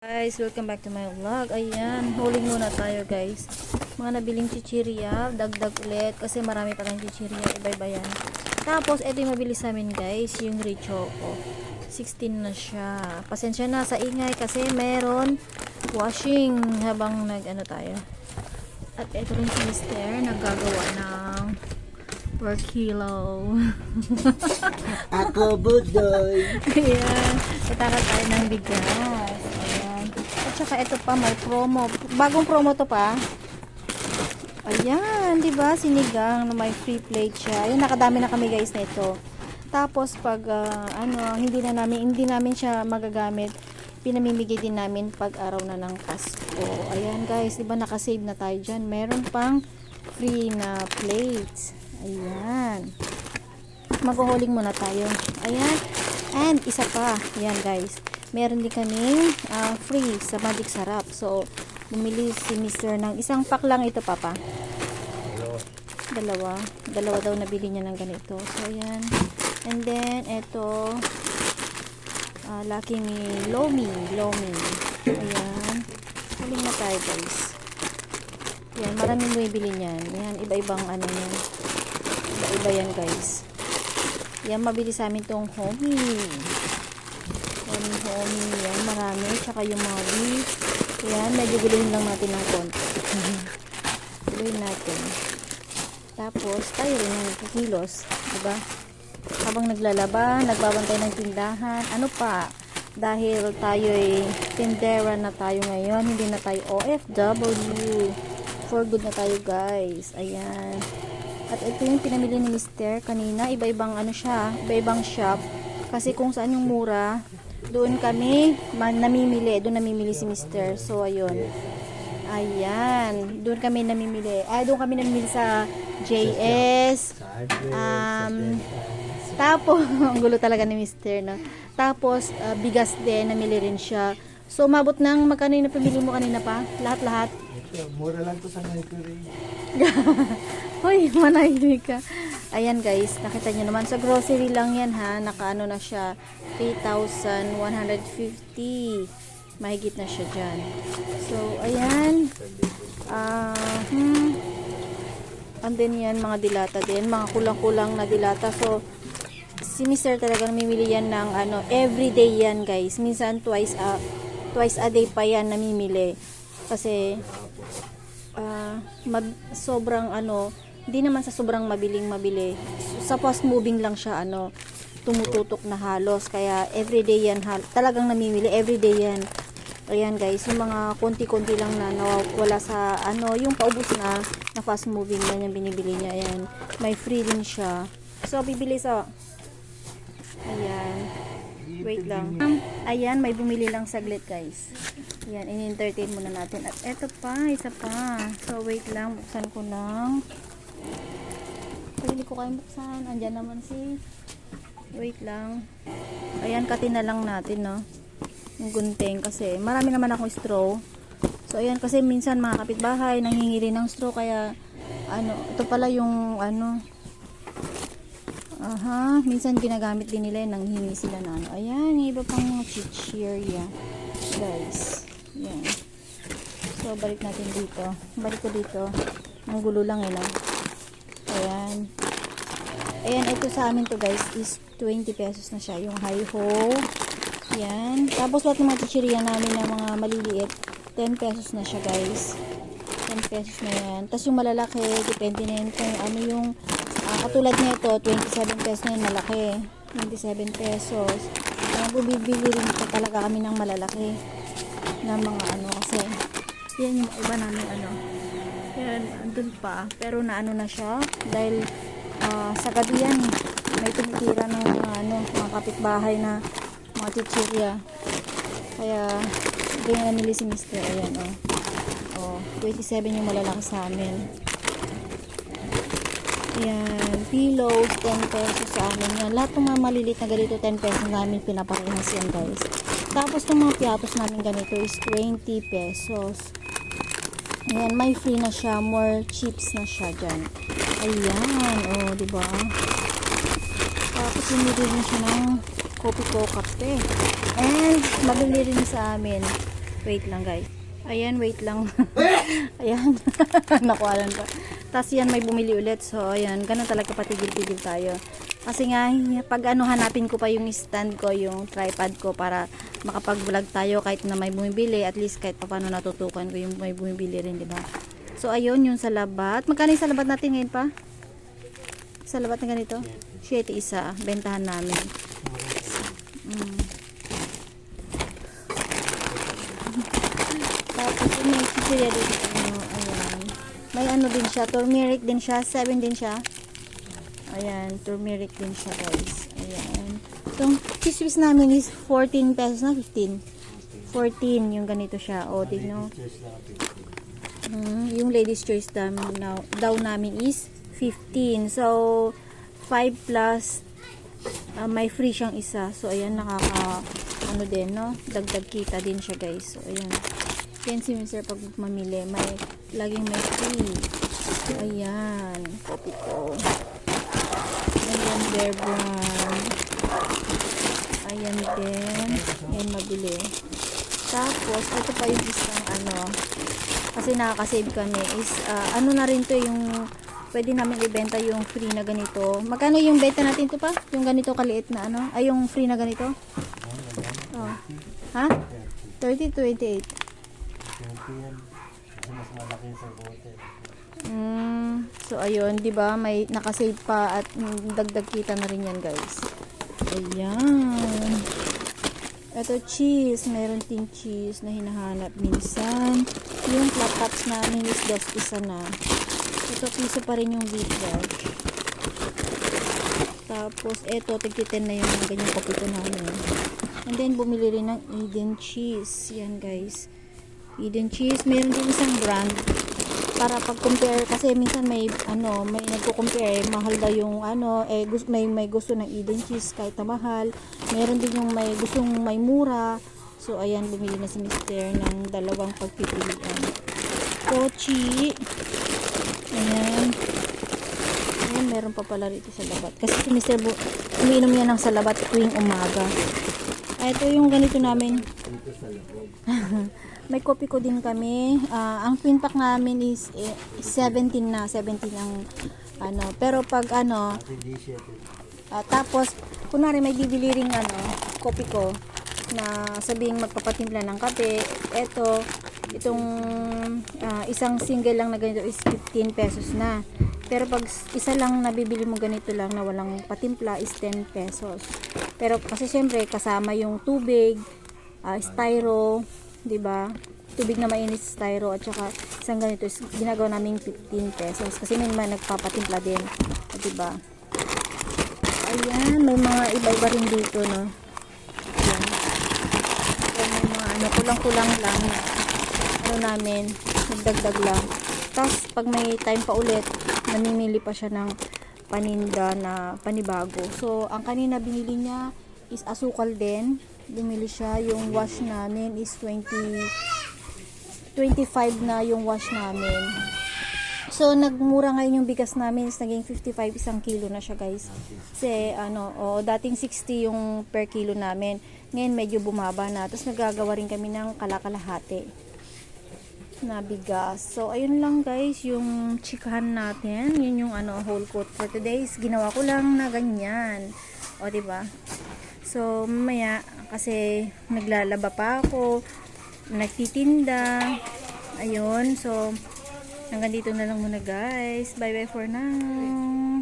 Guys, welcome back to my vlog. Ayan, huling muna tayo guys. Mga nabiling chichirya, dagdag ulit kasi marami pa tayong chichirya, iba-iba yan. Tapos, ito yung mabili sa amin guys, yung Richoco. 16 na siya. Pasensya na sa ingay kasi meron washing habang nag-ano tayo. At ito rin si Mister, naggagawa ng per kilo. Ako budoy. Ayan, itakad tayo ng bigas. Ayan. At saka ito pa, may promo. Bagong promo to pa. Ayan, di ba? Sinigang na may free plate siya. Ayan, nakadami na kami guys na ito. Tapos pag hindi namin siya magagamit, pinamimigay din namin pag araw na ng Pasko. Ayan guys, di ba nakasave na tayo dyan? Meron pang free na plates. Ayan. Maghuhuling muna tayo. Ayan. And isa pa. Ayan guys. Meron din kaming free sa Magic Sarap. So, bumili si Mr. ng isang pack lang ito, Papa. Dalawa. Dalawa daw nabili niya ng ganito. So, ayan. And then, ito Lucky Me Lomi. Ayan. Huling na tayo guys. Ayan. Maraming bumibili niyan. Ayan. Iba-ibang ano yan. Iba yan guys. Yan, mabili sa amin tong homie. Yan, marami. Tsaka yung mga beef. Yan, medyo guluhin lang natin ng konti. Guluhin natin. Tapos, tayo rin yung kikilos. Diba? Habang naglalaba, nagbabantay ng tindahan. Ano pa? Dahil tayo'y tindera na tayo ngayon. Hindi na tayo OFW. For good na tayo guys. Ayan. At ito yung pinamili ni Mister kanina. Iba-ibang ano siya, iba-ibang shop. Kasi kung saan yung mura, doon kami namimili. Doon namimili si Mister. So, ayun. Ayan. Doon kami namimili. Doon kami namimili sa JS. Tapos, ang gulo talaga ni Mister, no? Tapos, bigas din. Namili rin siya. So, umabot ng magkano yung napamili mo kanina pa? Lahat-lahat. Mura lang to sa Mercury. Hoy, manahimik ka. Ayan guys, nakita nyo naman. Sa grocery lang yan ha. Nakaano na siya. 3,150. Mahigit na siya dyan. So, ayan. And then yan, mga dilata din. Mga kulang-kulang na dilata. So, si Mr. talagang namimili yan ng everyday yan guys. Minsan twice a day pa yan namimili. Kasi, sobrang hindi naman sa sobrang mabili. Sa fast moving lang siya tumututok na halos. Kaya everyday yan talagang namimili, everyday yan. Ayan guys, yung mga konti-konti lang na nawawala sa yung paubos na fast moving yan yung binibili niya. Ayan, may free din siya. So bibili ayan, wait lang. Ayan, may bumili lang saglit guys. Ayan, in-entertain muna natin. At eto pa, isa pa. So, wait lang. Buksan ko lang. Hindi ko kaya buksan. Andyan naman wait lang. Ayan, katin na lang natin, no? Yung gunting. Kasi, marami naman akong straw. So, ayan, kasi minsan mga kapitbahay, nanghingi rin ng straw. Kaya, ito pala yung, minsan ginagamit din nila, nanghingi sila na, Ayan, iba pang mga chichirya. Guys. Yan. So, balik natin dito. Balik ko dito. Ang gulo lang no? Ayan. Ayan, ito sa amin to guys is 20 pesos na siya. Yung hi-ho. Yan. Tapos lahat ng mga chichirya namin na mga maliliit, 10 pesos na siya guys. 10 pesos na yan. Tapos yung malalaki, depende na yun kung yung katulad nito, 27 pesos na yun malaki. 27 pesos. Kaya bumibili rin talaga kami ng malalaki na mga kasi yan yung iba namin yan, andun pa pero na siya dahil sa gabi yan may tumitira ng mga kapitbahay na mga chichirya, kaya ganyan nili si Mr. Ayan 27 yung malalaki sa amin. Yan, pillows 10 pesos sa amin yan. Lahat ng mga malilit na ganito 10 pesos namin pinaparehas yan guys. Tapos yung mga piatos namin ganito is 20 pesos. Ayan, may free na siya. More chips na siya dyan. Ayan, diba? Tapos hindi rin siya ng kopi ko kape. And, mabili rin sa amin Wait lang guys. Ayan, wait lang. Ayan. Nakuhalan pa. Tapos yan, may bumili ulit. So, ayan. Ganun talaga patigil-tigil tayo. Kasi nga, pag ano, hanapin ko pa yung stand ko, yung tripod ko para makapag-vlog tayo kahit na may bumibili. At least kahit pa paano natutukan ko yung may bumibili rin, diba? So, ayun, yung salabat. Magkano yung salabat natin ngayon pa? Salabat na ganito? 7 isa. Bentahan namin. Tapos may chichirya dito. Ayan. May ano din siya. Turmeric din siya. 7 din siya. Ayan. Turmeric din siya guys. Ayan. Itong chismis namin is 14 pesos na 15. 14 yung ganito siya. O, tignan. Yung ladies choice daw namin is 15. So, 5 plus may free siyang isa. So, ayan, nakaka ano din, no? Dagdag kita din siya, guys. So, ayan. Yan si Mr. pag mamili. Laging may free. So, ayan. Copy ko. Ayan, Bear Brand. Ayan din. Ayan, mabili. Tapos, ito pa yung isang ano. Kasi nakaka-save kami is, ano na rin to yung pwede namin ibenta yung free na ganito. Magkano yung benta natin to pa? Yung ganito kaliit na ano? Ay, yung free na ganito? Oh. Ha? 30, 28. So, ayun, di ba may nakasave pa at dagdag kita na rin yan, guys. Ayan. Ito, cheese. Meron ting cheese na hinahanap minsan. Yung flat tops namin is 2 isa na. Ito, piso pa rin yung beef veg. Tapos, eto, tig-10 na yung ganyang kopito namin. And then, bumili rin ng Eden cheese. Yan, guys. Eden cheese. Meron din isang brand. Para pag-compare, kasi minsan may, ano, may nagko-compare. Mahal daw yung, ano, may gusto ng Eden cheese kahit na mahal. Meron din yung may gustong may mura. So, ayan, bumili na si Mr. ng dalawang pagpipilian. Kochi. Ayan. Ayan, meron pa pala rito sa labat. Kasi si Mr. umiinom niya ng salabat tuwing umaga. Ito yung ganito namin. May kopi ko din kami. Ang twin pack namin is 17 na. 17 ang ano. Pero pag ano, tapos, kunwari may bibili ring ano, kopi ko na sabing magpapatimpla ng kape. Itong isang single lang na ganito is 15 pesos na. Pero pag isa lang nabibili mo ganito lang na walang patimpla is 10 pesos. Pero kasi syempre kasama yung tubig, styro, 'di ba? Tubig na mainit styro at saka isang ganito is ginagawa naming 15 pesos kasi may mga nagpapatimpla din, 'di ba? Ayan, may mga iba-iba rin dito, no. Ayan. So, may mga ano kulang-kulang lang na ano namin, nagdagdag lang. Tapos pag may time pa ulit, namimili pa siya ng paninda na panibago. So, ang kanina binili niya is asukal din. Bumili siya, yung wash namin is 25 na yung wash namin. So, nagmura ngayon yung bigas namin is naging 55 isang kilo na siya, guys. Kasi, dating 60 yung per kilo namin. Ngayon, medyo bumaba na. Tapos, nagagawa rin kami ng kalakalahati na bigas. So, ayun lang guys, yung chikahan natin. Yun yung whole coat for today's. Ginawa ko lang na ganyan. O, diba? So, mamaya, kasi naglalaba pa ako, nagtitinda. Ayun. So, hanggang dito na lang muna guys. Bye bye for now.